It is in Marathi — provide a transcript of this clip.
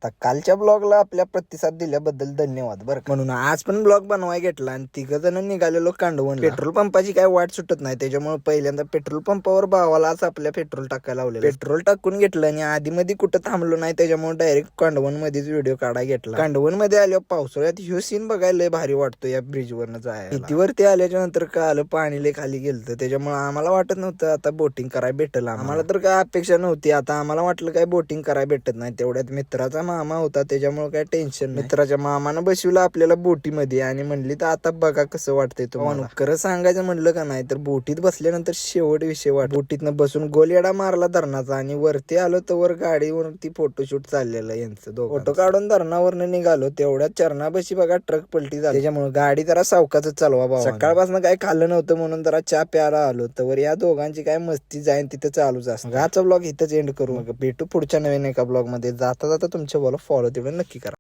तर कालच्या ब्लॉगला आपल्या प्रतिसाद दिल्याबद्दल धन्यवाद बरं का. म्हणून आज पण ब्लॉग बनवाय घेतला आणि 3 जण निघालेलो कांडवण. पेट्रोल पंपाची काय वाट सुटत नाही, त्याच्यामुळे पहिल्यांदा पेट्रोल पंपावर भावालाच आपल्या पेट्रोल टाकायला लावलेलं. पेट्रोल टाकून घेतलं आणि आधी मध्ये कुठं थांबलो नाही, त्याच्यामुळे डायरेक्ट कांडवण मध्येच व्हिडिओ काढाय घेतला. कांडवण मध्ये आल्यावर पावसाळ्यात ह्यो सीन बघायला लय भारी वाटतो. या ब्रिज वरनं जायला इथवरती आल्याच्या नंतर कळालं पाणी लय खाली गेलतं, त्याच्यामुळे आम्हाला वाटत नव्हतं आता बोटिंग करायला भेटल. आम्हाला तर काय अपेक्षा नव्हती. आता आम्हाला वाटलं काय बोटिंग करायला भेटत नाही, तेवढ्यात मित्राचा मामा होता त्याच्यामुळे काय टेन्शन. मित्राच्या मामानं बसवलं आपल्याला बोटीमध्ये आणि म्हणली तर आता बघा कसं वाटतंय तुम्हाला. खरं सांगायचं म्हणलं का नाही तर बोटीत बसल्यानंतर शेवट विषय वाट. बोटीतनं बसून गोलयडा मारला धरणाचा आणि वरती आलो तर वर गाडीवरती फोटोशूट चाललेलं यांचं. फोटो काढून धरणावरनं निघालो, तेवढ्यात चरणापाशी बघा ट्रक पलटी झाली, त्याच्यामुळे गाडी जरा सावकाच चालवा बाबा. सकाळपासून काय खाल्लं नव्हतं म्हणून जरा चहा प्यायला आलो, तर या दोघांची काय मस्ती जाईन तिथं चालूच असतं. आजचा ब्लॉग इथंच एंड करू, मग भेटू पुढच्या नवीन एका ब्लॉग मध्ये. जाता जाता तुमच्या फॉलो तेवढं नक्की करा.